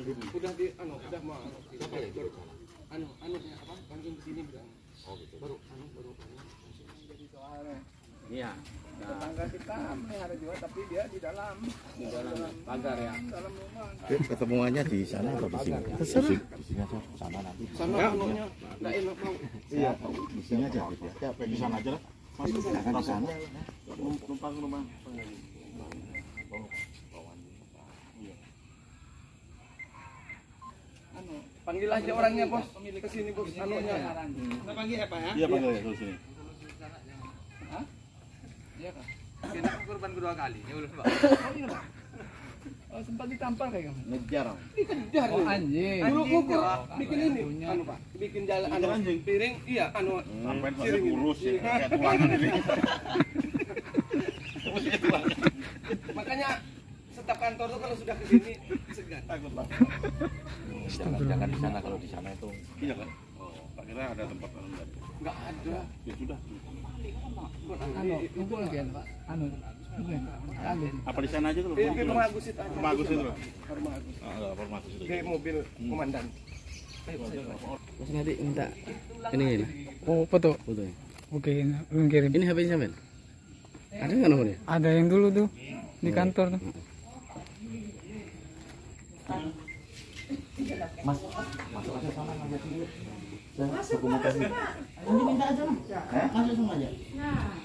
Udah di udah mau apa? Langsung ke sini bilang. Oh gitu. Baru. Jadi soalnya Iya. tetangga kita melihara juga tapi dia di dalam Pagar ya. dalam rumah. Ketemuannya di sana atau di sini? Terserah. Di sini aja, sana nanti. Sana anunya enggak enak mau. Iya, di sini aja gitu ya. Ya, di sana aja lah. Mas, silakan di sana. Numpang rumah. Panggil aja orangnya, Bos. Ke sini, Bos. Anunya. Kita panggil ya, Pak ya? Iya, panggil ya, ke sini. Hah? Iya kan? Ini korban kedua kali. Ya udah, Pak. Oh iya, Pak. Oh, sempat ditampar kayak kamu? Ngejar. Dikejar. Oh, anjing. Dulu ngukur Pak. bikin ini, anu Pak, bikin jalan anu piring, iya anu Sampai saya piring ini. kurus ya, kayak tulangan ini. Makanya setiap kantor tuh kalau sudah ke sini segan. Takut lah. Jangan di sana, kalau di sana itu. Iya kan? Oh, tak kira ada tempat anu enggak. Enggak ada. Ya sudah. Anu, kumpul lagi ya, Pak. Anu. Ambil. Apa di sana aja tuh? Di rumah Agus itu aja. Rumah Agus itu loh. Rumah Agus. Ah, rumah Agus itu. Di mobil komandan. Mas nanti minta ini. Oh, foto. Foto. Oke, belum kirim. Ini HP-nya sampean? Ada nggak nomornya? Ada yang dulu tuh di kantor tuh. Mas, masuk aja sana ngajak dulu. Masuk Pak. Nanti minta aja lah. Masuk semua aja.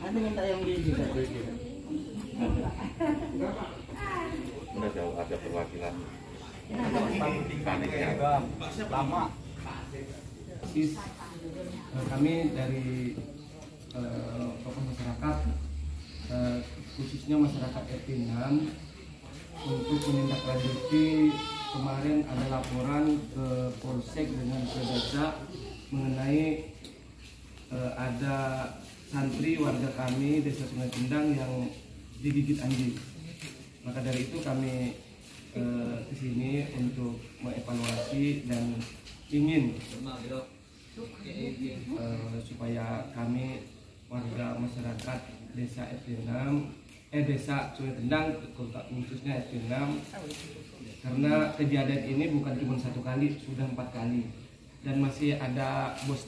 Nanti minta yang di sini. Udah jauh ada perwakilan. Lama. Kami dari tokoh masyarakat khususnya masyarakat RT 6 untuk menindaklanjuti kemarin ada laporan ke Polsek dengan ke Desa mengenai ada santri warga kami Desa Sungai Kendang yang digigit anjing. Maka dari itu kami ke sini untuk mengevaluasi dan ingin supaya kami warga masyarakat Desa RT 6 Desa Sungai Kendang khususnya RT 6, karena kejadian ini bukan cuma satu kali, sudah 4 kali dan masih ada bos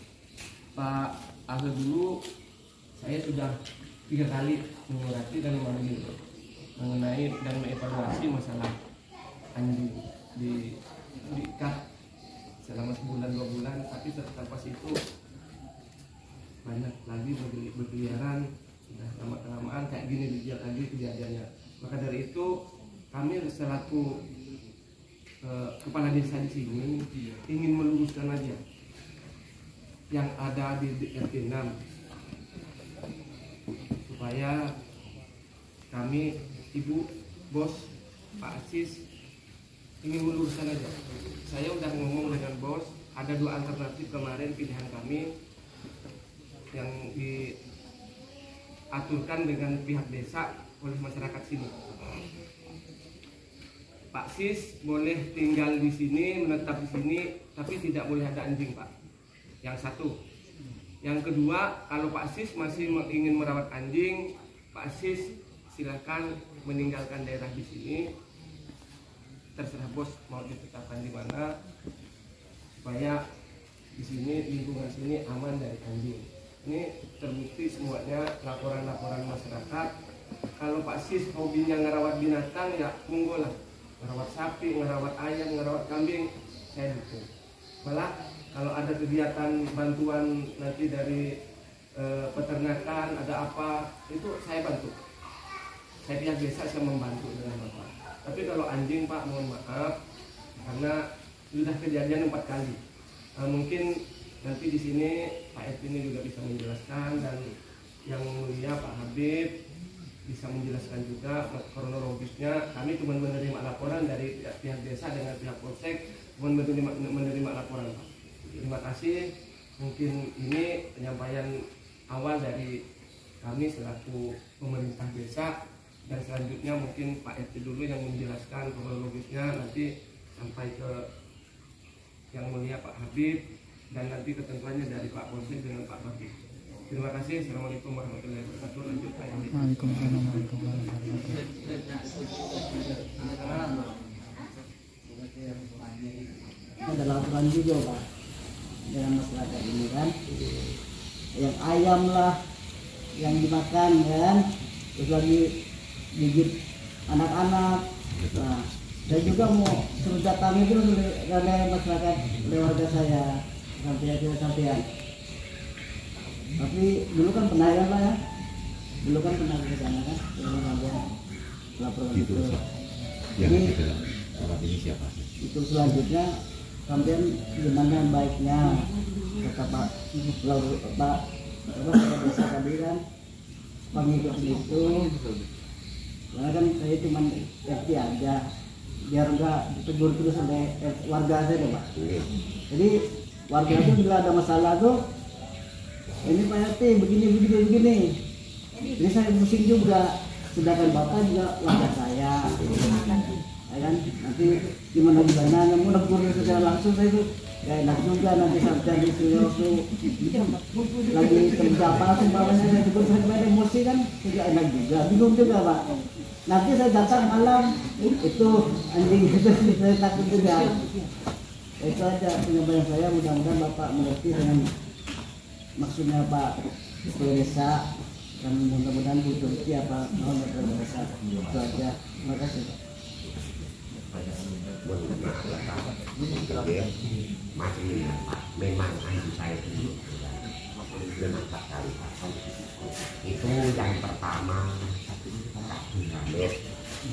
Pak Ahli dulu. Saya sudah 3 kali mengurati dan memanggil mengenai dan mengevaluasi masalah anjing di ikat selama sebulan 2 bulan, tapi terlepas itu banyak lagi berkeliaran. Nah, lama-kelamaan kayak gini dijual lagi kejadiannya. Maka dari itu kami selaku kepala desa di sini ingin meluruskan aja yang ada di RT 6 supaya kami, Ibu, Bos, Pak Asis ingin meluruskan aja. Saya udah ngomong dengan Bos, ada 2 alternatif kemarin pilihan kami yang diaturkan dengan pihak desa oleh masyarakat sini. Pak Sis boleh tinggal di sini, menetap di sini, tapi tidak boleh ada anjing, Pak. Yang satu. Yang kedua, kalau Pak Sis masih ingin merawat anjing, Pak Sis silakan meninggalkan daerah di sini. Terserah Bos mau ditetapkan di mana supaya di sini lingkungan sini aman dari anjing. Ini terbukti semuanya laporan-laporan masyarakat. Kalau Pak Sis hobinya ngerawat binatang, ya monggo lah. Ngerawat sapi, ngerawat ayam, ngerawat kambing, saya dukung. Malah kalau ada kegiatan bantuan nanti dari peternakan, ada apa, itu saya bantu. Saya pihak desa, saya membantu dengan Bapak. Tapi kalau anjing, Pak, mohon maaf, karena sudah kejadian 4 kali. Mungkin nanti di sini Pak RT ini juga bisa menjelaskan, dan yang mulia Pak Habib bisa menjelaskan juga kronologisnya. Kami cuma menerima laporan dari pihak desa dengan pihak polsek, cuma menerima laporan, Pak. Terima kasih. Mungkin ini penyampaian awal dari kami selaku pemerintah desa, dan selanjutnya mungkin Pak RT dulu yang menjelaskan kronologisnya, nanti sampai ke yang mulia Pak Habib, dan nanti ketentuannya dari Pak Polsek dengan Pak Habib. Terima kasih. Assalamualaikum warahmatullahi wabarakatuh. Lanjut Pak Habib. Waalaikumsalam warahmatullahi wabarakatuh. Ada laporan juga Pak dengan masyarakat ini kan, yang ayam lah yang dimakan kan, terus lagi gigit anak-anak. Nah, saya juga mau suruh datangi dulu dari masyarakat warga saya sampai. Tapi dulu kan pernah ya Pak ya, dulu kan pernah ke sana kan, laporan itu. Jadi ini siapa? Itu selanjutnya sampean gimana baiknya kata Pak desa tadi kan pengikut itu, karena kan saya cuma RT aja biar enggak ditegur terus sampai warga saya Pak. Jadi warga itu bila ada masalah tuh, ini Pak RT begini. Jadi saya pusing juga, sedangkan Bapak juga warga saya. Ya kan, nanti gimana mau negur secara langsung saya itu ya enak juga, nanti sampai di sini waktu lagi kerja apa seumpamanya saya tegur saya emosi kan juga enak juga, bingung juga Pak. Nanti saya datang malam itu anjing itu saya takut juga. Itu aja penyampaian saya, mudah-mudahan Bapak mengerti dengan maksudnya Pak Kepala Desa, dan mudah-mudahan Bu Turki apa mau Kepala Desa. Itu aja. Terima kasih Pak. Masih memang anjing saya dulu itu yang pertama tak Hamid.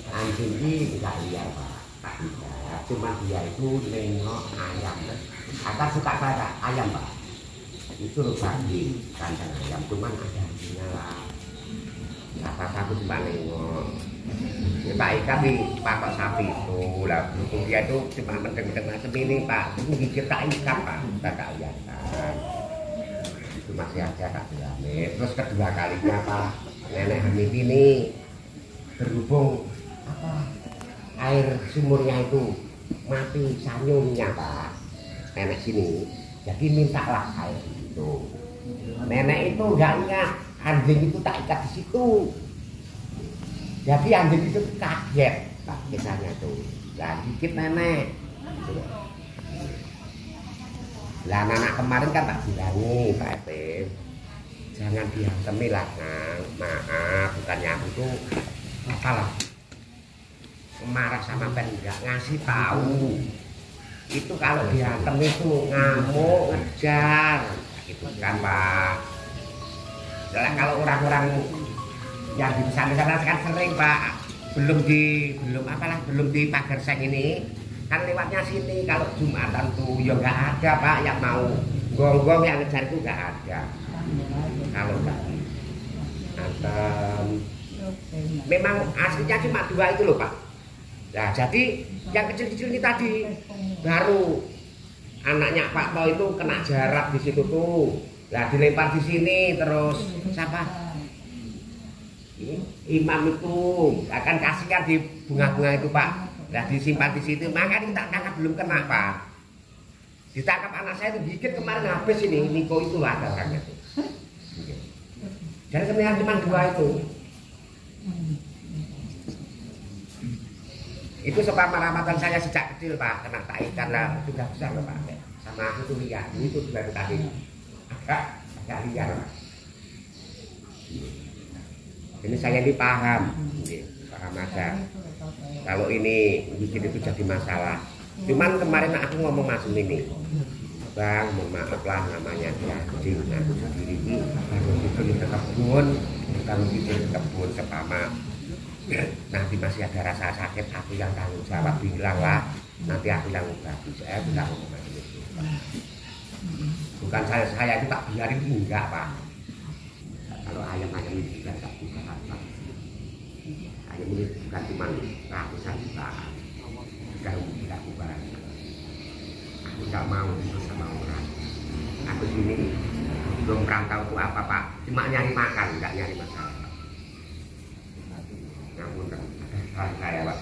Anjing ini enggak liar Pak, tak liar, cuma dia itu nengok ayam. Atas suka saya ayam Pak, itu bagi kandang ayam, cuman ada anjingnya lah. Apa aku cuma nengok. Pak Ika di patok sapi itu lah, dia itu cuma menteng-menteng macam ini Pak, itu gigit tak ikan Pak, tak lihat kan. Itu masih aja tak Hamid. Terus kedua kalinya Pak, nenek Hamid ini berhubung apa air sumurnya itu mati sanyumnya Pak, nenek sini, jadi mintalah air itu. Nenek itu nggak ingat anjing itu tak ikat di situ. Jadi anjing itu kaget Pak kisahnya tuh. Lah dikit nenek. Lah anak kemarin kan tak bilangi Pak Epim, jangan dihantem lah Kang. Maaf, bukannya aku tuh apalah marah sama pen, nggak ngasih tahu. Itu kalau dihantem itu ngamuk, ngejar, gitu kan Pak. Soalnya kalau orang-orang yang di sana kan sering Pak, belum di pagar seng ini kan lewatnya sini. Kalau Jumatan tuh ya nggak ada Pak yang mau gonggong yang ngejar itu nggak ada. Kalau nggak memang aslinya cuma 2 itu loh Pak. Nah jadi yang kecil-kecil ini tadi baru anaknya Pak To itu kena jarak di situ tuh. Nah dilempar di sini terus siapa? Imam itu akan kasihkan di bunga-bunga itu Pak. Nah disimpan di situ, makanya kita tangkap belum kena Pak. Ditangkap anak saya itu dikit kemarin habis ini, Niko itu lah ada orangnya itu. Jadi sebenarnya cuma 2 itu. Itu sebab ramatan saya sejak kecil Pak, kena tak ikan lah, sudah besar loh Pak. Sama aku tuh lihat, itu juga tadi agak liar Pak. Ini saya ini paham aja. Kalau ini bikin itu jadi masalah. Cuman kemarin aku ngomong macam ini, Bang, mohon maaf lah namanya dia anjing. Aku sendiri ini baru bikin ke kebun, sepama. Nanti masih ada rasa sakit, aku yang tanggung jawab, bilang lah. Nanti aku yang bagi, saya bilang ngomong itu. Bukan saya itu tak biarin, enggak Pak. Kalau ayam-ayam ini juga tak buka apa. Ayam ini bukan cuma ratusan juta, sudah tidak buka. Aku tak mau itu sama orang. Aku sini belum perantau itu apa Pak, cuma nyari makan, enggak nyari masalah. Namun ada saya Pak.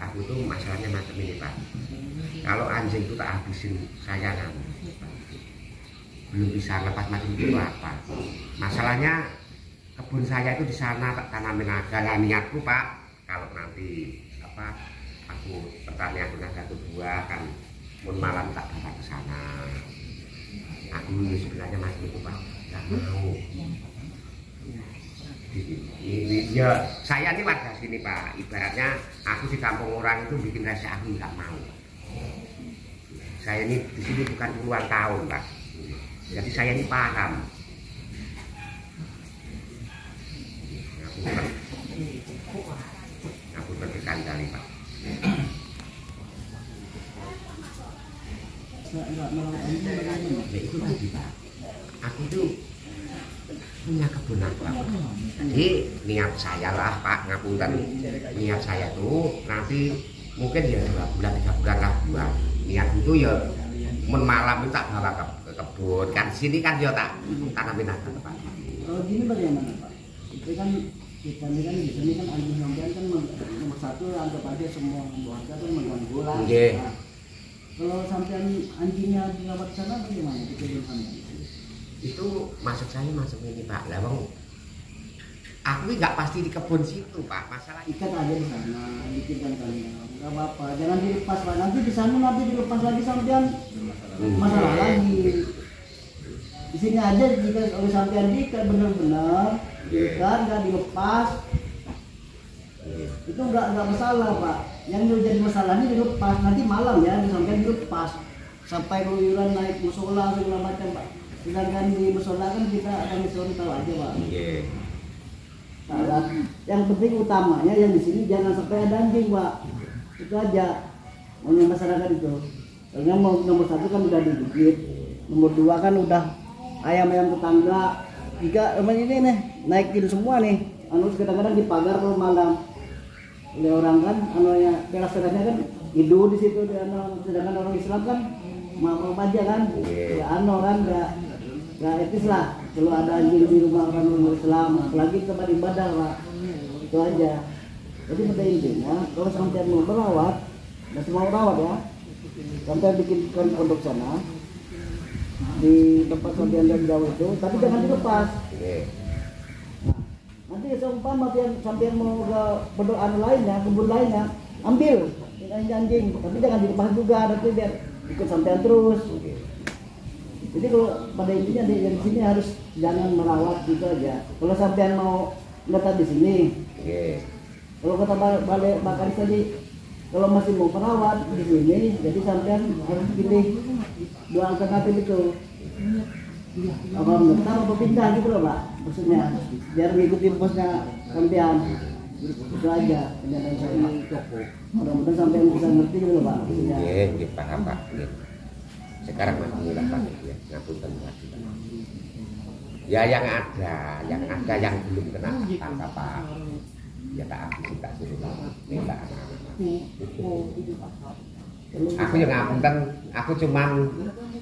Aku tuh masalahnya macam ini Pak. Kalau anjing itu tak habisin saya kan belum bisa lepas macam itu apa. Masalahnya kebun saya itu di sana tak tanamin aja. Lah niatku Pak, kalau nanti apa aku pertanian punya 1-2 kan mun malam tak bawa ke sana. Aku sebenarnya masih itu Pak, nggak mau. Ya saya ini warga sini Pak, ibaratnya aku di kampung orang itu bikin rasa aku nggak mau. Saya ini di sini bukan puluhan tahun Pak, jadi saya ini paham. Aku berkali-kali Pak. Ya itu tadi Pak, aku itu punya kebun apa. Jadi niat saya lah Pak, ngapunten, niat saya tuh nanti mungkin ya 2 bulan 3 bulan lah buat niat itu ya malam itu tak bawa ke kebun kan sini kan ya tak tanamin aja Pak. Kalau gini bagaimana Pak? Itu kan kita ini kan di sini kan anjing sampean kan nomor 1 anggap aja semua keluarga kan mengganggu lah. Nah, kalau sampean anjingnya dirawat sana bagaimana di kebun sampean? Itu maksud saya masuk ini Pak, lawang aku nggak pasti di kebun situ Pak, masalah Ikat aja di sana, bikinkan kandang, nggak apa-apa, jangan dilepas Pak, nanti di sana nanti dilepas lagi sampean masalah lagi. Di sini aja jika oleh sampean diikat benar-benar, diikat nggak dilepas, itu nggak masalah Pak. Yang jadi masalahnya dilepas, nanti malam ya sampean dilepas sampai keluyuran naik musola segala macam Pak. Sedangkan di musola kan kita akan disuruh tahu aja Pak. Nah, yang penting utamanya yang di sini jangan sampai ada anjing Pak. Itu aja maunya masyarakat itu. Soalnya nomor 1 kan udah digigit, nomor 2 kan udah ayam-ayam tetangga. Jika ini nih naikin semua nih, kadang-kadang dipagar kalau malam oleh orang kan, kelas-kelasnya kan hidup di situ. Sedangkan orang Islam kan maaf aja kan, ya kan nggak etis lah kalau ada anjing di rumah orang Islam, apalagi tempat ibadah Pak. Itu aja. Jadi pada intinya kalau sampai mau merawat, nggak semua merawat ya, sampai bikinkan pondok sana di tempat sampai yang jauh itu, tapi jangan dilepas. Nah, nanti seumpama sampai mau ke pondok lainnya, kebun lainnya, ambil anjing, tapi jangan dilepas juga, nanti biar ikut sampean terus. Jadi kalau pada intinya di sini harus jangan merawat gitu aja. Kalau sampean mau menetap di sini, kalau kata balik Bakar tadi, kalau masih mau merawat di sini, jadi sampean harus pilih 2 alternatif itu. Apa menetap atau pindah gitu loh Pak, maksudnya biar mengikuti bosnya sampean. Itu aja penjelasan saya. Mudah-mudahan sampean bisa ngerti gitu loh Pak. Paham Pak. Sekarang masih mulai Pak ya, ngapunten lagi. Ya yang ada yang belum kena tangkap Pak. Ya tak habis tak suruh minta anak-anak. Aku yang ngapunten, aku cuman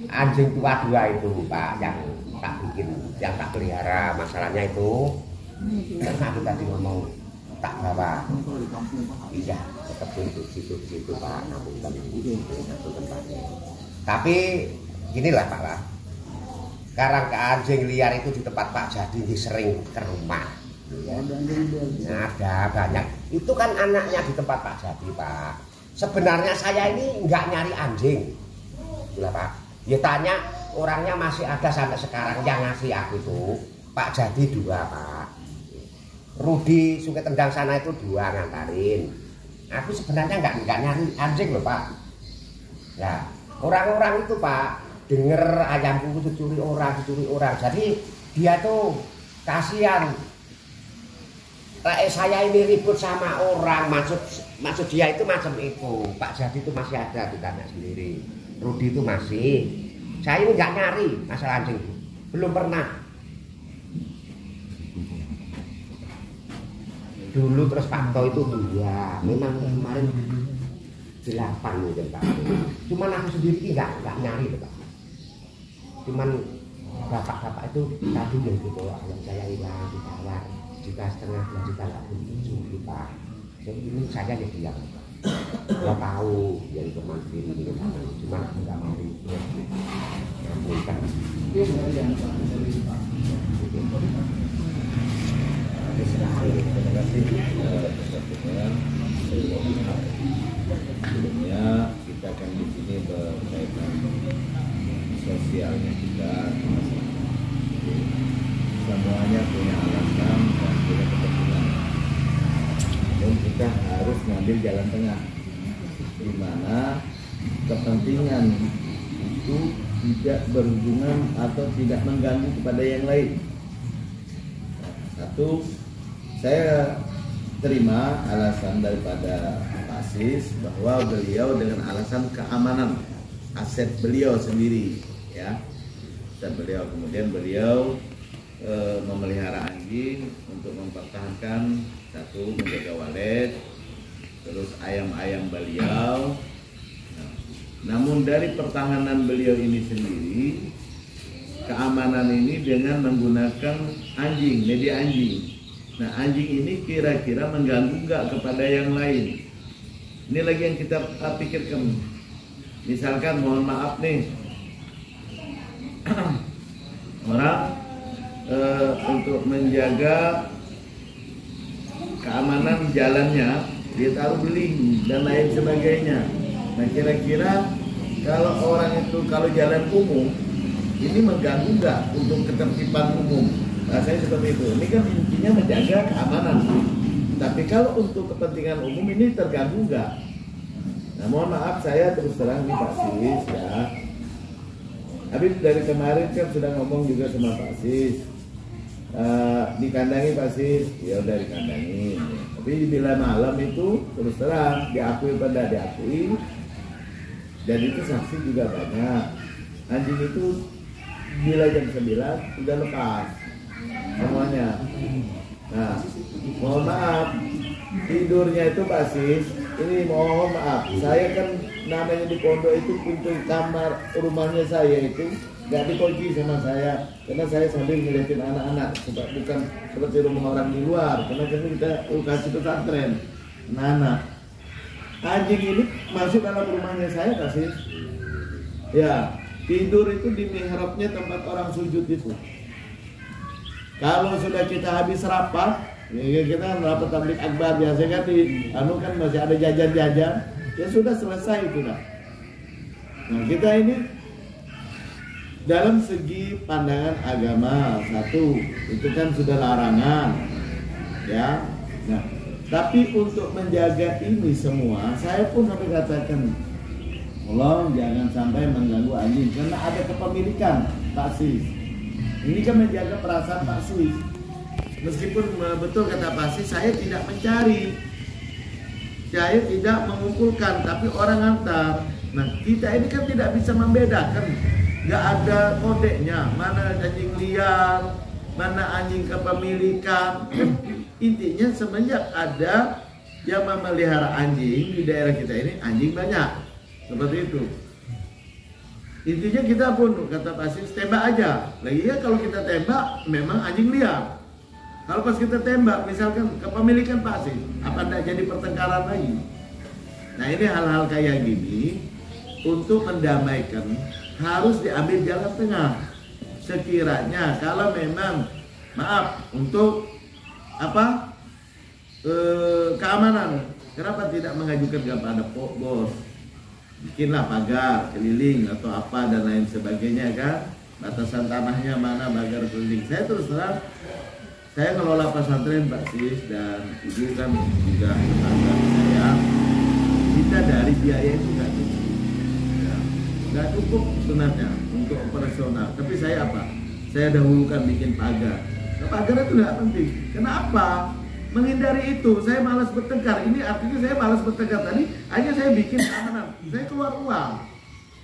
anjing tua 2 itu Pak yang tak bikin, yang tak pelihara masalahnya itu. Karena aku tadi ngomong tak bawa pindah ke kebun situ Pak, ngapunten Pak. Tapi inilah Pak lah, sekarang ke anjing liar itu di tempat Pak Jadi sering ke rumah ya. Ada banyak, itu kan anaknya di tempat Pak Jadi Pak. Sebenarnya saya ini nggak nyari anjing lah Pak, ya tanya orangnya masih ada sampai sekarang yang ngasih aku itu Pak Jadi 2 Pak, Rudi Sungai Tendang sana itu 2 ngantarin. Aku sebenarnya nggak nyari anjing loh Pak. Ya orang-orang itu Pak denger ayamku dicuri orang, jadi dia tuh kasihan. Saya ini ribut sama orang, maksud dia itu macam itu. Pak Jadi itu masih ada, ditanya sendiri. Rudi itu masih. Saya ini nggak nyari masalah anjing, belum pernah. Dulu terus Pak To itu 2, memang kemarin 8 mungkin Pak. Cuman aku sendiri nggak nyari Pak. Cuman bapak-bapak itu tadi yang gitu, yang saya hilang ditawar 1,5 juta, 2 juta nggak begitu Pak. Jadi ini saya ya diam. Nggak tahu yang teman sendiri ini cuman aku nggak mau ribut. Bukan. kasih teman-teman. Sebelumnya kita akan di sini berkaitan sosialnya kita, semuanya punya alasan dan punya kepentingan. Namun kita harus ngambil jalan tengah, di mana kepentingan itu tidak berhubungan atau tidak mengganggu kepada yang lain. Satu, saya terima alasan daripada Pak Sis bahwa beliau dengan alasan keamanan aset beliau sendiri, ya. Dan beliau kemudian memelihara anjing untuk mempertahankan, satu, menjaga walet, terus ayam-ayam beliau. Namun dari pertahanan beliau ini sendiri, keamanan ini dengan menggunakan anjing, media anjing. Nah, anjing ini kira-kira mengganggu nggak kepada yang lain? Ini lagi yang kita pikirkan. Misalkan mohon maaf nih, orang untuk menjaga keamanan jalannya, dia taruh beling dan lain sebagainya. Nah, kira-kira kalau orang itu kalau jalan umum ini mengganggu nggak untuk ketertiban umum? Rasanya seperti itu. Ini kan intinya menjaga keamanan. Tapi kalau untuk kepentingan umum ini terganggu nggak? Nah, mohon maaf saya terus terang nih Pak Sis, ya. Habis dari kemarin kan sudah ngomong juga sama Pak Sis. Dikandangi Pak Sis, ya udah dikandangin. Tapi bila malam itu terus terang diakui pada diakui. Dan itu saksi juga banyak. Anjing itu bila jam 9 udah lepas semuanya. Nah, mohon maaf tidurnya itu Pak Sis, ini mohon maaf, saya kan namanya di pondok itu pintu kamar rumahnya saya itu nggak dikunci sama saya, karena saya sambil ngeliatin anak-anak, bukan seperti rumah orang di luar, karena kita kasih pesantren. Nah, anjing ini masuk dalam rumahnya saya Pak Sis. Ya, tidur itu di mihrabnya tempat orang sujud itu. Kalau sudah kita habis rapat, ya kita rapat tablik akbar biasa kan kan masih ada jajan-jajan, ya sudah selesai itu dah. Nah, kita ini dalam segi pandangan agama, satu itu kan sudah larangan, ya. Nah, tapi untuk menjaga ini semua, saya pun sampai katakan, tolong jangan sampai mengganggu anjing, karena ada kepemilikan Pak Sis. Ini kan menjaga perasaan Pak Sis. Meskipun betul kata Pak Sis, saya tidak mencari, saya tidak mengumpulkan, tapi orang antar. Nah, kita ini kan tidak bisa membedakan, nggak ada kodenya, mana anjing liar, mana anjing kepemilikan. Intinya semenjak ada yang memelihara anjing di daerah kita ini, anjing banyak, seperti itu. Intinya kita pun kata Pak Sis, tembak aja. Lagi ya kalau kita tembak memang anjing liar. Kalau pas kita tembak misalkan kepemilikan Pak Sis, apa tidak jadi pertengkaran lagi? Nah, ini hal-hal kayak gini untuk mendamaikan harus diambil jalan tengah. Sekiranya kalau memang maaf untuk keamanan, kenapa tidak mengajukan kepada bos? Bikinlah pagar keliling atau apa dan lain sebagainya kan, batasan tanahnya mana, pagar keliling. Saya terus terang, saya ngelola pesantren Pak Sis dan ibu kan juga tetangga saya, kita dari biaya itu nggak cukup, ya, nggak cukup sebenarnya untuk operasional. Tapi saya saya dahulukan bikin pagar. Nah, pagar itu nggak penting. Kenapa? Menghindari itu, saya malas bertengkar. Ini artinya saya malas bertengkar tadi, hanya saya bikin keamanan, saya keluar uang.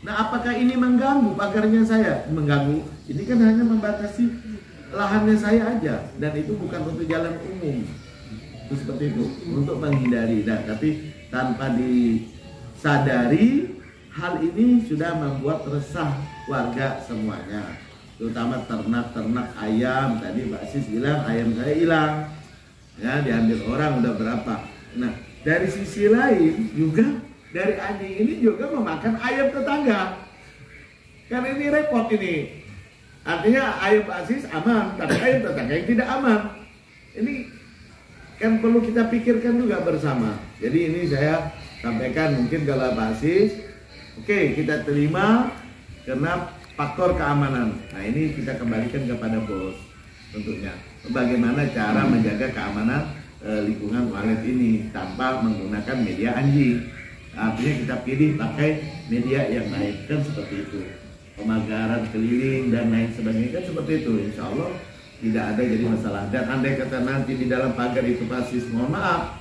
Nah, apakah ini mengganggu pagarnya saya? Mengganggu. Ini kan hanya membatasi lahannya saya aja, dan itu bukan untuk jalan umum. Itu seperti itu, untuk menghindari. Nah, tapi tanpa disadari, hal ini sudah membuat resah warga semuanya, terutama ternak-ternak ayam. Tadi Mbak Sis bilang ayam saya hilang. Ya, diambil orang udah berapa. Nah, dari sisi lain juga dari anjing ini juga memakan ayam tetangga. Kan ini repot ini. Artinya ayam Pak Sis aman, tapi ayam tetangga yang tidak aman. Ini kan perlu kita pikirkan juga bersama. Jadi ini saya sampaikan, mungkin kalau Pak Sis, oke, kita terima karena faktor keamanan. Nah ini kita kembalikan kepada bos tentunya. Bagaimana cara menjaga keamanan lingkungan walet ini tanpa menggunakan media anjing. Artinya kita pilih pakai media yang lain, kan seperti itu. Pemagaran keliling dan lain sebagainya kan seperti itu. Insya Allah tidak ada jadi masalah. Dan andai kata nanti di dalam pagar itu Sis, mohon maaf,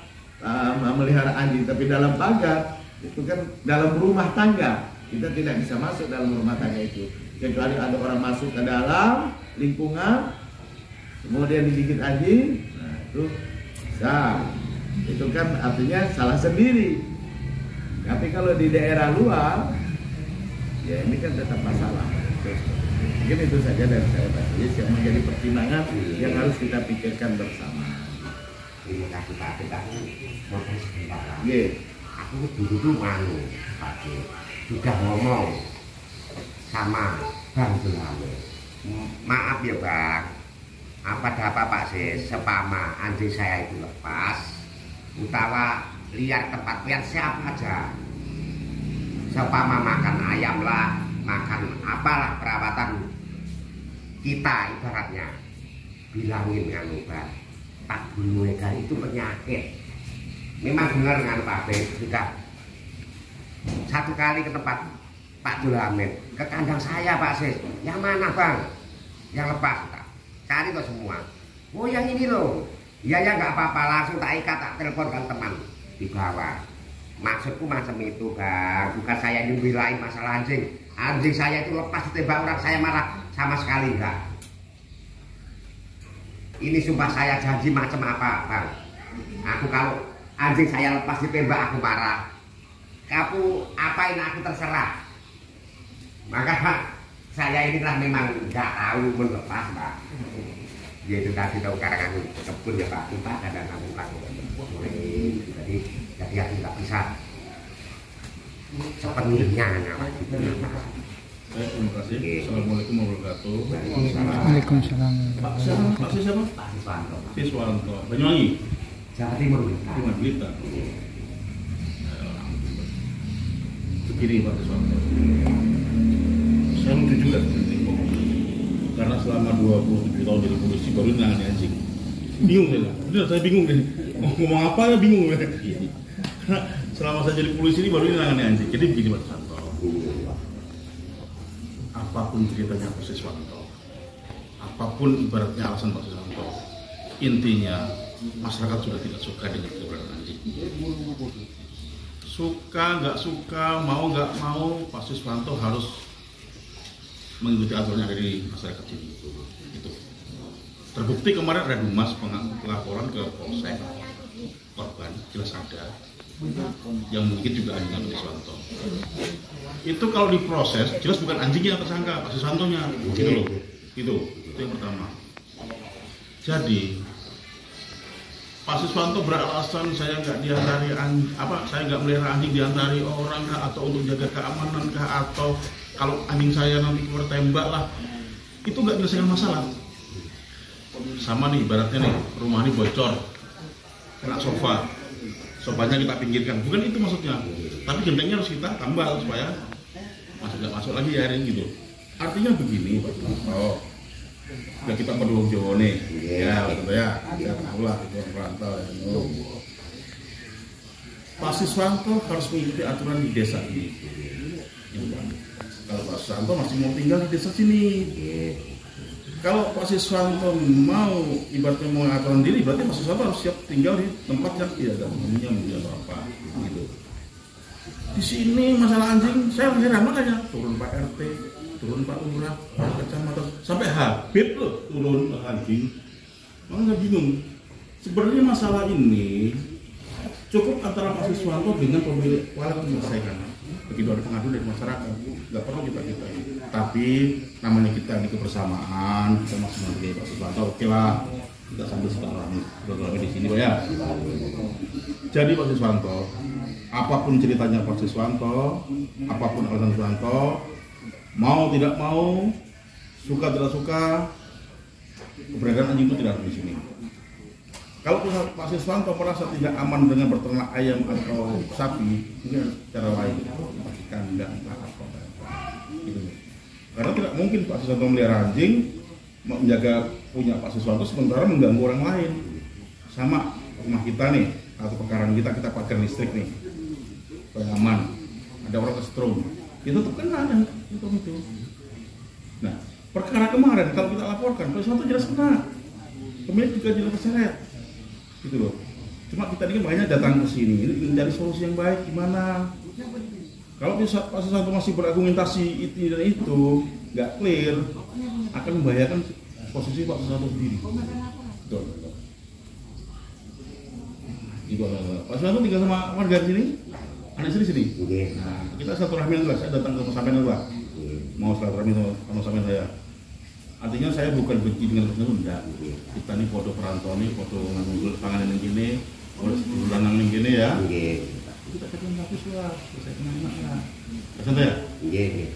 melihara anjing, tapi dalam pagar itu kan dalam rumah tangga, kita tidak bisa masuk dalam rumah tangga itu kecuali ada orang masuk ke dalam lingkungan kemudian digigit anjing. Nah itu bisa, itu kan artinya salah sendiri. Tapi kalau di daerah luar, ya ini kan tetap masalah. Mungkin itu saja dari saya Pak Sis yang menjadi pertimbangan yang harus kita pikirkan bersama. Terima kasih Pak. Kita mau sebentar. Aku dulu tuh sudah ngomong sama Bang Julame. Maaf ya Bang, apa Pak Sis, sepama anjing saya itu lepas, utawa liar tempat liar siapa aja, sepama makan ayam lah, makan apalah perawatan kita ibaratnya, bilangin kan Bang, tak bunuh itu penyakit. Memang benar kan Pak Bes, sudah satu kali ke tempat Pak Julame, ke kandang saya Pak Sis. Yang mana Bang? Yang lepas, cari tuh semua. Oh yang ini loh. Ya nggak apa-apa, langsung tak ikat, tak teleponkan teman di bawah. Maksudku macam itu Bang, bukan saya ini belain masalah anjing. Anjing saya itu lepas ditembak orang, saya marah sama sekali enggak. Ini sumpah saya janji macam apa Bang. Aku kalau anjing saya lepas ditembak aku marah. Kamu apain aku terserah. Maka Pak, saya ini lah memang nggak tahu melepas Pak. Ya itu tadi tahu karangan kebun ya Pak, kita kadang-kadang jadi aku nggak bisa sepenuhnya ngawat gitu. Terima kasih. Assalamualaikum warahmatullahi wabarakatuh. Waalaikumsalam. Pak siapa? Pak Siswanto. Siswanto. Banyuwangi. Jawa Timur. Timur Blitar. Begini Pak Siswanto. Saya lucu juga karena selama 27 tahun jadi polisi baru nangani anjing. Bingung saya. Bener, saya bingung deh. Mau ngomong apa ya bingung. Karena selama saya jadi polisi ini baru nangani anjing. Jadi begini Pak Siswanto. Apapun ceritanya Pak Siswanto, apapun ibaratnya alasan Pak Siswanto, intinya masyarakat sudah tidak suka dengan keberadaan anjing. Suka nggak suka, mau nggak mau, Pak Siswanto harus mengikuti aturan yang ada di masyarakat ini. Itu terbukti kemarin ada Dumas pelaporan ke Polsek, korban jelas ada, yang mungkin juga anjingnya Pak Siswanto. Itu kalau diproses jelas bukan anjingnya yang tersangka, Pak Siswantonya, gitu loh. Itu yang pertama. Jadi Pak Siswanto beralasan saya nggak diantari saya nggak melihara anjing diantari orang kah, atau untuk jaga keamanan kah, atau kalau anjing saya nanti keluar tembak lah, itu nggak menyelesaikan masalah. Sama nih ibaratnya nih, rumah ini bocor, kena sofanya kita pinggirkan, bukan itu maksudnya, tapi gentengnya harus kita tambal supaya nggak masuk lagi air ini gitu. Artinya begini Pak Siswanto, udah kita berdua Jawa nih, ya betul ya, kita tahu lah itu orang perantau ya. Pak Siswanto harus mengikuti aturan di desa ini. Kalau Pak Siswanto masih mau tinggal di desa sini, kalau Pak Siswanto mau ibaratnya mau aturan diri, berarti Pak Siswanto harus siap tinggal di tempat yang tidak ada penghuninya mungkin atau apa gitu. Di sini masalah anjing, saya heran makanya turun Pak RT, turun Pak Lurah, Pak Kecamatan, sampai Habib loh turun anjing. Makanya bingung. Sebenarnya masalah ini cukup antara Pak Siswanto dengan pemilik walet menyelesaikan. Begitu ada pengaduan dari masyarakat, nggak perlu kita. Tapi namanya kita ini kebersamaan, kita masih menghargai Pak Siswanto, oke lah, kita sambil silaturahmi di sini Pak ya. Jadi Pak Siswanto, apapun ceritanya Pak Siswanto, apapun alasan Siswanto, mau tidak mau, suka tidak suka, keberadaan anjing itu tidak ada di sini. Kalau Pak Siswanto merasa tidak aman dengan berternak ayam atau sapi, mungkin cara lain, pastikan enggak apa gitu. Karena tidak mungkin Pak Siswanto melihara anjing, menjaga punya Pak Siswanto sementara mengganggu orang lain. Sama rumah kita nih, atau pekarangan kita pakai listrik nih, supaya aman. Ada orang kesetrum, itu tuh kena kan, itu. Nah, perkara kemarin kalau kita laporkan, Pak Siswanto jelas kena, pemilik juga jelas terseret. Gitu loh. Cuma kita ini makanya datang ke sini ini mencari solusi yang baik gimana. Kalau Pak Siswanto masih berargumentasi itu dan itu nggak clear, akan membahayakan posisi Pak Siswanto sendiri. Betul. Gitu. Pak Siswanto tinggal sama warga di sini, anak istri sini. Nah, kita silaturahmi dulu. Saya datang ke sampean dulu. Mau silaturahmi sama sampean saya. Artinya saya bukan benci dengan Siswanto, enggak. Kita ini foto perantau nih, foto nganggul panganan yang gini, foto lanang yang gini ya. Kita cekam habis lah, saya kenal enak lah. Siswanto ya?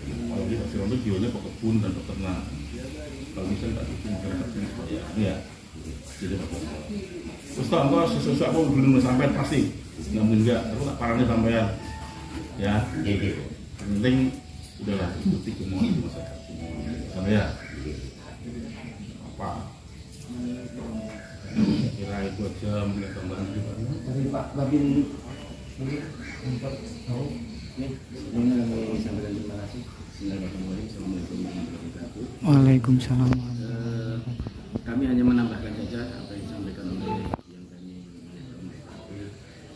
Kalau kita Siswanto jiwanya pekebun dan peternak. Kalau bisa kita bikin masyarakat ini seperti ini ya. Jadi Pak. Terus tak engkau sesuatu aku belum sampai pasti, nggak mungkin enggak. Aku tak parahnya sampean. Ya. Yang penting udahlah ikuti kemauan masyarakat. Sampai ya. Apa? Kira itu aja mungkin tambahan juga. Dari Pak Babin mungkin untuk tahu Ini kami sampaikan terima kasih. Bismillahirrahmanirrahim. Assalamualaikum warahmatullahi wabarakatuh. Waalaikumsalam. Kami hanya menambahkan saja apa yang disampaikan oleh yang kami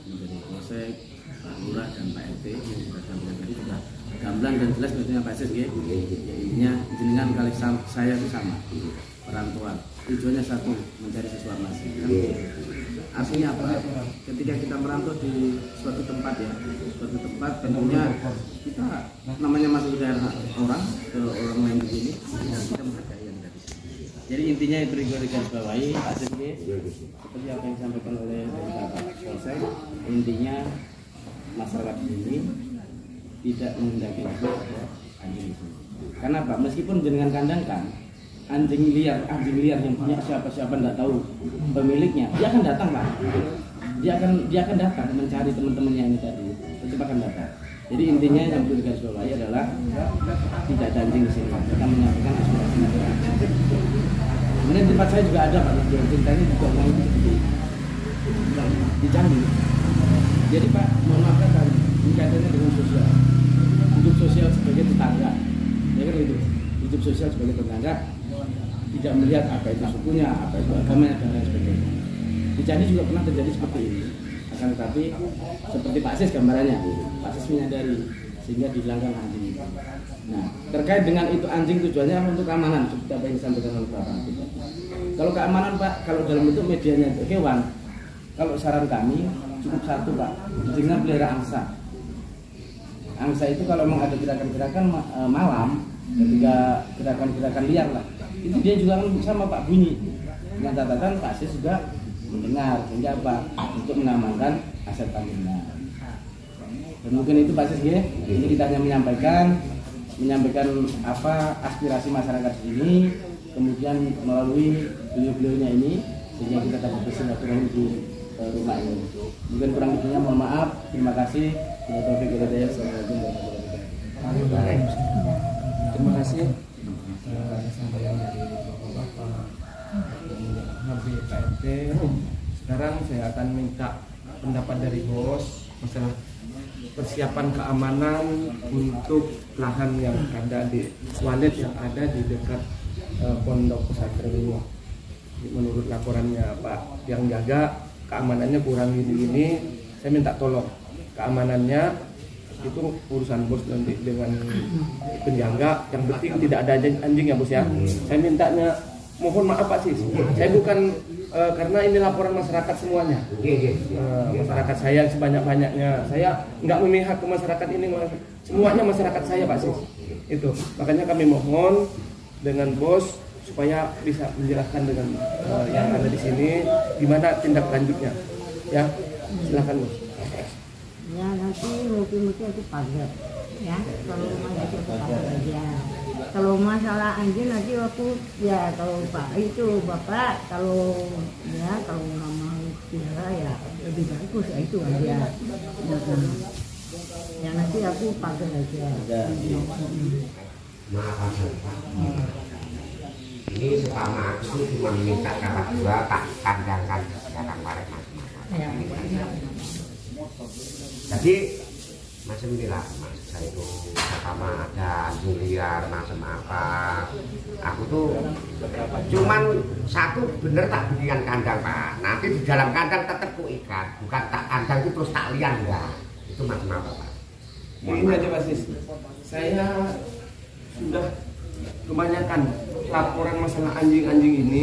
menjadi Polsek, Pak Lurah dan Pak RT yang sudah sampaikan tadi sudah gamblang dan jelas sebetulnya Pak Sis ya. Intinya jenengan kali saya itu sama perantauan. Tujuannya satu, mencari sesuatu nasi. Kan? Artinya apa? Ketika kita merantau di suatu tempat ya, suatu tempat tentunya kita namanya masuk ke daerah orang, ke orang lain di sini, kita menghargai yang dari sini. Jadi intinya yang beri garis bawahi, Pak Sis ya, seperti apa yang disampaikan oleh Bapak Polsek, intinya masyarakat di sini tidak menghendaki anjing itu. Karena apa? Meskipun jenengan kandangkan anjing liar yang punya siapa tidak tahu pemiliknya, dia akan datang Pak. Dia akan datang mencari teman-temannya ini tadi, tetap akan datang. Jadi intinya yang perlu digaris bawahi adalah tidak ada anjing di sini. Kita menyampaikan aspirasi masyarakat. Kemudian di tempat saya juga ada Pak, ceritanya juga mau di Jambi. Jadi Pak, mohon maaf kan kaitannya dengan sosial, hidup sosial sebagai tetangga, ya kan itu, hidup sosial sebagai tetangga, tidak melihat apa itu sukunya, apa itu agamanya dan lain sebagainya. Di Jambi juga pernah terjadi seperti ini, akan tetapi seperti Pak Sis gambarannya, Pak Sis menyadari sehingga dihilangkan anjing itu. Nah, terkait dengan itu anjing tujuannya untuk keamanan, seperti apa yang disampaikan oleh Bapak. Kalau keamanan Pak, kalau dalam bentuk medianya hewan, kalau saran kami cukup satu Pak, dengan pelihara angsa. Angsa itu kalau memang ada gerakan-gerakan malam, ketika gerakan-gerakan liar lah, itu dia juga kan sama Pak bunyi. Dengan catatan Pak Sis juga mendengar, sehingga apa? Untuk mengamankan aset tanggungan. Dan mungkin itu Pak Sis ya. Ini kita hanya menyampaikan apa aspirasi masyarakat ini, kemudian melalui beliau-beliaunya ini, sehingga kita dapat bersilaturahmi di rumah ini. Mungkin kurang lebihnya mohon maaf. Terima kasih. Terima kasih sampaian dari Bapak Habib PRT. Sekarang saya akan minta pendapat dari bos masalah persiapan keamanan untuk lahan yang ada di walet yang ada di dekat pondok pesantren ini. Menurut laporannya Pak yang jaga keamanannya kurang gini, saya minta tolong keamanannya itu urusan bos nanti dengan penjaga, yang penting tidak ada anjing ya bos ya. Saya mintanya mohon maaf Pak Sis, saya bukan karena ini laporan masyarakat semuanya, masyarakat saya sebanyak-banyaknya, saya nggak memihak ke masyarakat ini, semuanya masyarakat saya Pak Sis. Itu makanya kami mohon dengan bos supaya bisa menjelaskan dengan yang ada di sini gimana tindak lanjutnya ya. Silakan bos. Ya nanti mungkin itu pagar ya, kalau rumahnya itu pagar aja. kalau masalah anjing nanti aku ya kalau Pak itu Bapak kalau nggak mau pelihara ya lebih bagus ya itu aja. Ya nanti aku pakai aja. Maaf Pak. Ini selama aku cuma minta kakak dua tak kandangkan sekarang kemarin mas. Jadi macam inilah maksud saya itu sama ada anjing liar macam apa. Aku tuh cuman satu bener tak bikin kandang Pak. Nanti di dalam kandang tetap ku ikan, bukan tak kandang itu terus tak liar enggak. Itu macam apa Pak? Ini aja Pak Sis, saya sudah kebanyakan laporan masalah anjing-anjing ini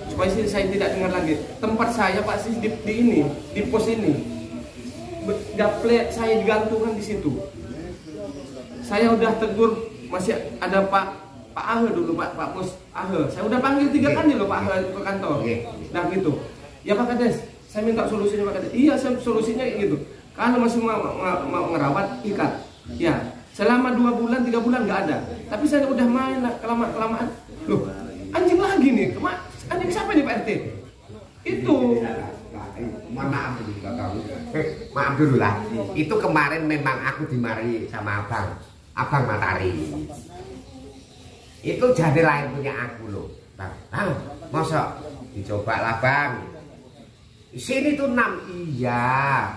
supaya saya tidak dengar lagi. Tempat saya Pak Sis di pos ini gaple saya digantungkan di situ. Saya udah tegur, masih ada Pak Ahe dulu Pak Pos Ahe. Saya udah panggil 3 kali loh Pak Ahe ke kantor. Nah gitu. Ya Pak Kades, saya minta solusinya Pak Kades. Iya, solusinya gitu. Kalau masih mau ngerawat ikat, ya selama 2 bulan 3 bulan nggak ada. Tapi saya udah main lah kelamaan. Loh, anjing lagi nih. Anjing siapa nih Pak RT? Itu. Maaf dulu kamu. Maaf dulu lah. Itu kemarin memang aku dimarahi sama Abang Matahari. Itu jadi lain punya aku loh, Bang. Masa dicoba lah Bang. Sini tuh 6 iya.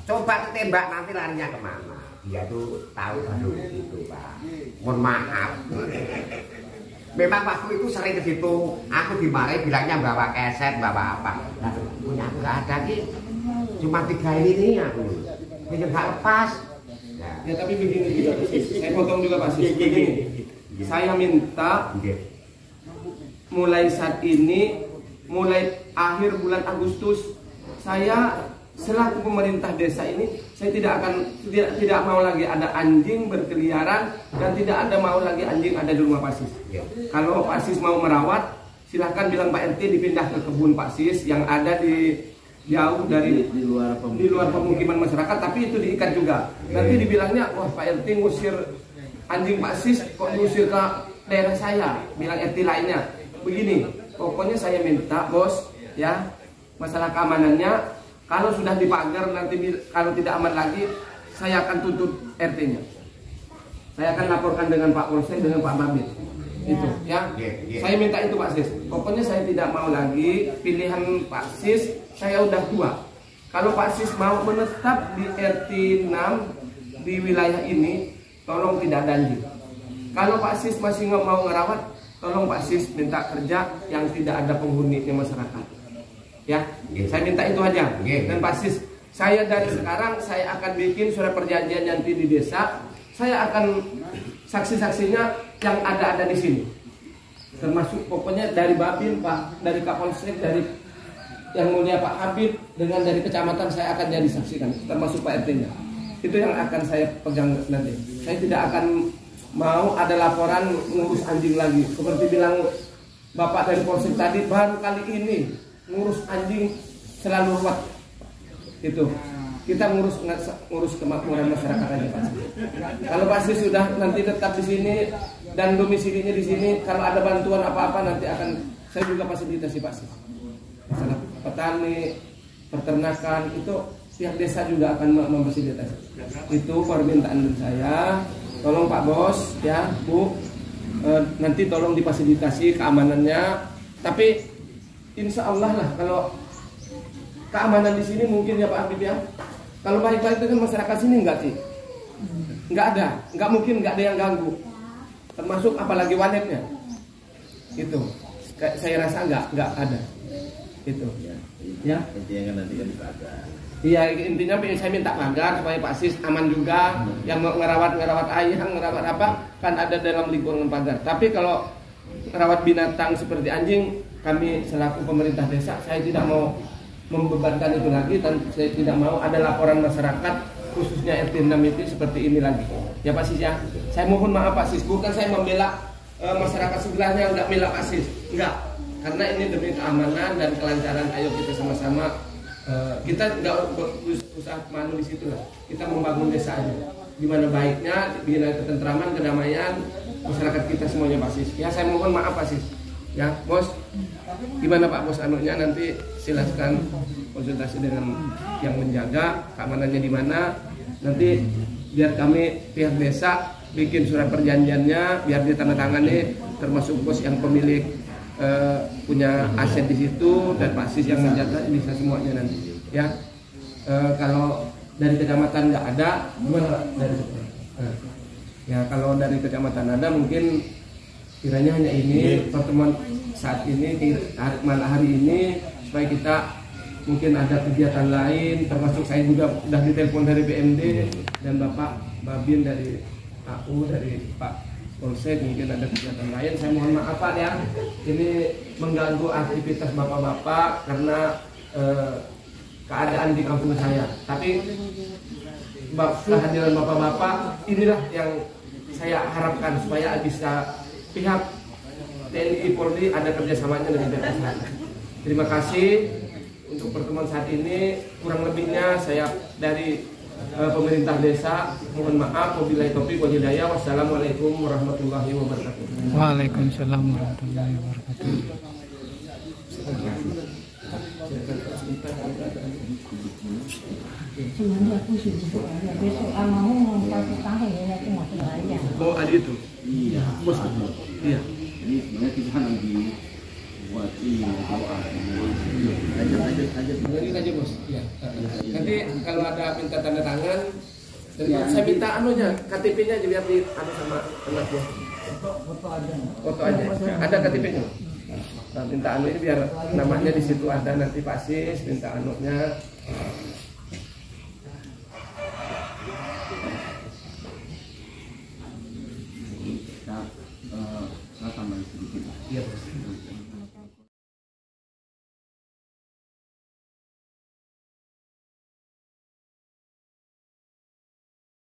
Coba tembak nanti larinya kemana? Dia tuh tahu aduh gitu Pak. Mohon maaf. Memang waktu itu sering ke situ, aku dimarahi bilangnya bawa keset, bawa apa. Nah, punya aku nggak ada nih, cuma 3 ini aku, ini nggak lepas. Ya tapi begini juga, saya potong juga Pak Sis. Begini, saya minta mulai saat ini, mulai akhir bulan Agustus, saya selaku pemerintah desa ini, saya tidak mau lagi ada anjing berkeliaran dan tidak ada mau lagi anjing ada di rumah Pak Sis. Kalau Pak Sis mau merawat, silahkan bilang Pak RT dipindah ke kebun Pak Sis yang ada di jauh dari di luar pemukiman masyarakat, tapi itu diikat juga. Nanti dibilangnya, wah Pak RT ngusir anjing Pak Sis, kok diusir ke daerah saya? Bilang RT lainnya. Begini, pokoknya saya minta bos, ya masalah keamanannya. Kalau sudah dipagar nanti kalau tidak aman lagi, saya akan tuntut RT-nya. Saya akan laporkan dengan Pak Polsek dengan Pak Babit. Itu ya. Saya minta itu Pak Sis. Pokoknya saya tidak mau lagi pilihan Pak Sis, saya udah tua. Kalau Pak Sis mau menetap di RT 6 di wilayah ini, tolong tidak ada anjing. Kalau Pak Sis masih nggak mau ngerawat, tolong Pak Sis minta kerja yang tidak ada penghuninya masyarakat. Ya, saya minta itu aja. Dan Pak Sis, saya dari sekarang saya akan bikin surat perjanjian nanti di desa. Saya akan saksi-saksinya yang ada di sini. Termasuk pokoknya dari Babin, Pak, dari Kapolsek, dari yang mulia Pak Habib, dengan dari kecamatan saya akan jadi saksikan, termasuk Pak RT-nya. Itu yang akan saya pegang nanti. Saya tidak akan mau ada laporan ngurus anjing lagi. Seperti bilang Bapak dari Polsek tadi, baru kali ini ngurus anjing selalu ruwet. Itu kita ngurus kemakmuran masyarakat aja Pak. Kalau Pak Sis sudah nanti tetap di sini dan domisilinya di sini, kalau ada bantuan apa-apa nanti akan saya juga fasilitasi Pak Sis. Masalah petani, peternakan itu pihak desa juga akan memfasilitasi. Itu permintaan saya. Tolong Pak Bos, ya Bu, nanti tolong difasilitasi keamanannya. Tapi insya Allah lah kalau keamanan di sini mungkin ya Pak Habib ya. Kalau baik-baik dengan masyarakat sini enggak sih? Enggak ada, enggak mungkin enggak ada yang ganggu. Termasuk apalagi wanetnya. Itu. Saya rasa enggak ada. Itu. Ya. Intinya kan nanti kan dipagar. Iya, intinya saya minta pagar supaya Pak Sis aman juga. Yang mau ngerawat ayam, ngerawat apa kan ada dalam lingkungan pagar. Tapi kalau merawat binatang seperti anjing, kami selaku pemerintah desa, saya tidak mau membebankan itu lagi dan saya tidak mau ada laporan masyarakat khususnya RT 6 itu seperti ini lagi. Ya Pak Sis ya, saya mohon maaf Pak Sis, bukan saya membela masyarakat sebelahnya, enggak bela Pak Sis, enggak. Karena ini demi keamanan dan kelancaran, ayo kita sama-sama kita enggak berusaha manu di situ lah. Kita membangun desa aja. gimana baiknya, bina ketentraman, kedamaian masyarakat kita semuanya Pak Sis. Ya saya mohon maaf Pak Sis. Ya Bos, gimana Pak Bos anunya nanti silakan konsultasi dengan yang menjaga keamanannya di mana. Nanti biar kami pihak desa bikin surat perjanjiannya, biar ditandatangani termasuk bos yang pemilik punya aset di situ dan Pak Sis yang menjaga bisa semuanya nanti. Ya kalau dari kecamatan nggak ada, gimana dari ya kalau dari kecamatan ada mungkin kiranya hanya ini pertemuan saat ini malam hari ini supaya kita mungkin ada kegiatan lain, termasuk saya juga sudah ditelepon dari BMD dan Bapak Babin dari AU dari Pak Polsek mungkin ada kegiatan lain. Saya mohon maaf Pak ya, ini mengganggu aktivitas bapak-bapak karena keadaan di kampung saya. Tapi kehadiran bapak-bapak inilah yang saya harapkan supaya bisa pihak TNI Polri ada kerjasamanya dengan BPS. Terima kasih untuk pertemuan saat ini. Kurang lebihnya saya dari pemerintah desa mohon maaf. Wabillahi taufiq wal hidayah. Wassalamualaikum warahmatullahi wabarakatuh. Waalaikumsalam warahmatullahi wabarakatuh. Sebenarnya aku sibuk aja. Besok mau ngomong tahu ya aku mau bayar. Oh ada itu. Iya, bos. Iya. Ini sebenarnya kita lagi buat doa. Lanjut. Lanjut aja bos. Iya. Nanti kalau ada minta tanda tangan, saya minta anunya KTP-nya aja biar di anu sama anaknya. Foto aja. Ada KTP-nya. Nah, minta anu ini biar namanya di situ ada nanti Pak Sis, minta anunya. Saya tambahin sedikit. Iya bos.